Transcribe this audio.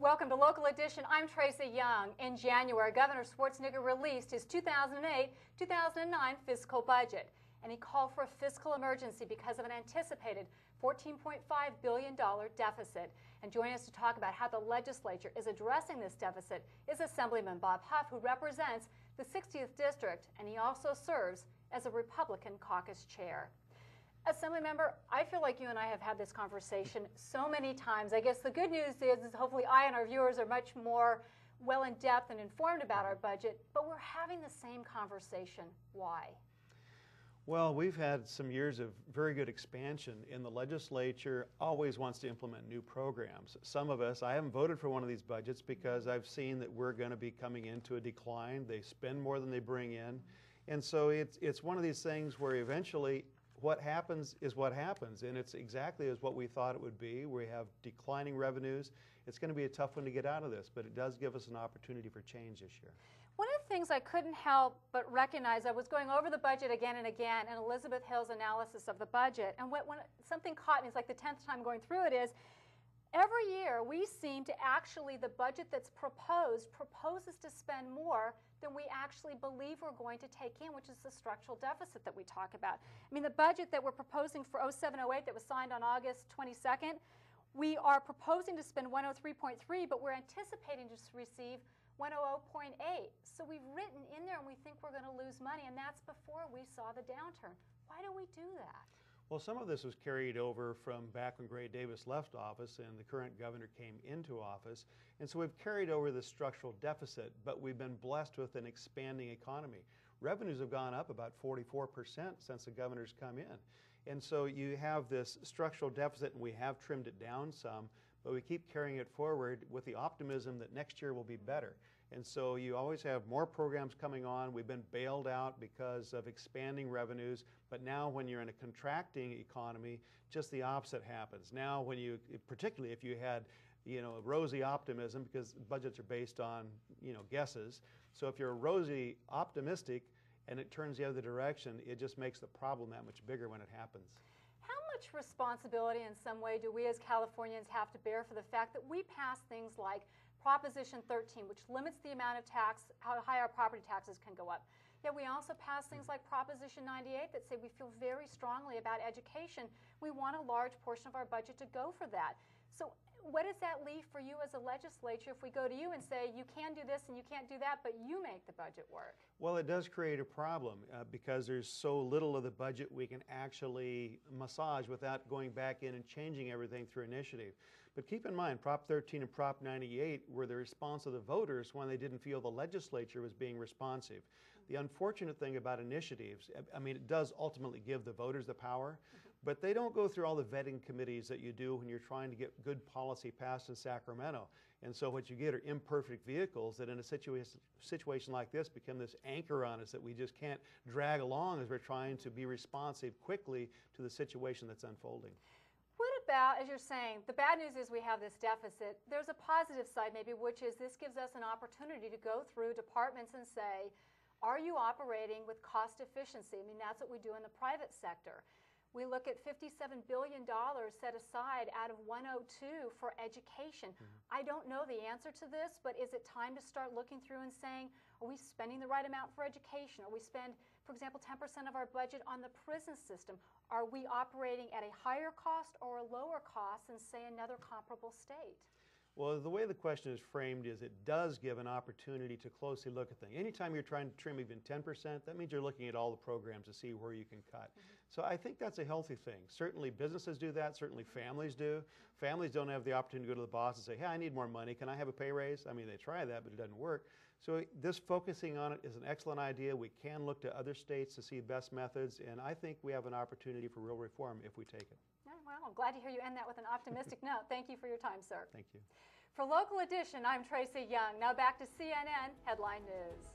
Welcome to Local Edition. I'm Tracy Young. In January, Governor Schwarzenegger released his 2008-2009 fiscal budget, and he called for a fiscal emergency because of an anticipated $14.5 billion deficit. And joining us to talk about how the legislature is addressing this deficit is Assemblyman Bob Huff, who represents the 60th District, and he also serves as a Republican caucus chair. Assemblymember, I feel like you and I have had this conversation so many times. I guess the good news is hopefully I and our viewers are much more well in depth and informed about our budget, but we're having the same conversation. Why? Well, we've had some years of very good expansion, and the legislature always wants to implement new programs. Some of us, I haven't voted for one of these budgets because I've seen that we're going to be coming into a decline. They spend more than they bring in. And so it's one of these things where eventually what happens is what happens, and it's exactly as what we thought it would be. We have declining revenues. It's going to be a tough one to get out of this, but it does give us an opportunity for change this year. One of the things I couldn't help but recognize, I was going over the budget again and again, and Elizabeth Hill's analysis of the budget, and when something caught me, it's like the 10th time going through it, is every year we seem to actually, the budget that's proposes to spend more than we actually believe we're going to take in, which is the structural deficit that we talk about. I mean, the budget that we're proposing for 07-08 that was signed on August 22nd, we are proposing to spend 103.3, but we're anticipating to receive 100.8. So we've written in there and we think we're going to lose money, and that's before we saw the downturn. Why do we do that? Well, some of this was carried over from back when Gray Davis left office and the current governor came into office. And so we've carried over this structural deficit, but we've been blessed with an expanding economy. Revenues have gone up about 44% since the governor's come in. And so you have this structural deficit, and we have trimmed it down some, but we keep carrying it forward with the optimism that next year will be better. And so you always have more programs coming on. We've been bailed out because of expanding revenues, but now when you're in a contracting economy, just the opposite happens. Now when you, particularly if you had rosy optimism, because budgets are based on guesses, so if you're rosy optimistic and it turns the other direction, it just makes the problem that much bigger when it happens. How much responsibility in some way do we as Californians have to bear for the fact that we pass things like Proposition 13, which limits the amount of tax, how high our property taxes can go up? Yet we also pass things like Proposition 98 that say we feel very strongly about education. We want a large portion of our budget to go for that. So what does that leave for you as a legislature if we go to you and say you can do this and you can't do that, but you make the budget work? Well, it does create a problem because there's so little of the budget we can actually massage without going back in and changing everything through initiative. But keep in mind, Prop 13 and Prop 98 were the response of the voters when they didn't feel the legislature was being responsive. The unfortunate thing about initiatives, I mean, it does ultimately give the voters the power, but they don't go through all the vetting committees that you do when you're trying to get good policy passed in Sacramento. And so what you get are imperfect vehicles that in a situation like this become this anchor on us that we just can't drag along as we're trying to be responsive quickly to the situation that's unfolding. What about, as you're saying, the bad news is we have this deficit. There's a positive side maybe, which is this gives us an opportunity to go through departments and say, are you operating with cost efficiency? I mean, that's what we do in the private sector. We look at $57 billion set aside out of 102 for education. I don't know the answer to this, but is it time to start looking through and saying, are we spending the right amount for education? Are we spend, for example, 10% of our budget on the prison system? Are we operating at a higher cost or a lower cost than, say, another comparable state? Well, the way the question is framed is it does give an opportunity to closely look at things. Anytime you're trying to trim even 10%, that means you're looking at all the programs to see where you can cut. So I think that's a healthy thing. Certainly businesses do that, certainly families do. Families don't have the opportunity to go to the boss and say, hey, I need more money, can I have a pay raise? I mean, they try that, but it doesn't work. So this focusing on it is an excellent idea. We can look to other states to see best methods, and I think we have an opportunity for real reform if we take it. Well, I'm glad to hear you end that with an optimistic note. Thank you for your time, sir. Thank you. For Local Edition, I'm Tracy Young. Now back to CNN Headline News.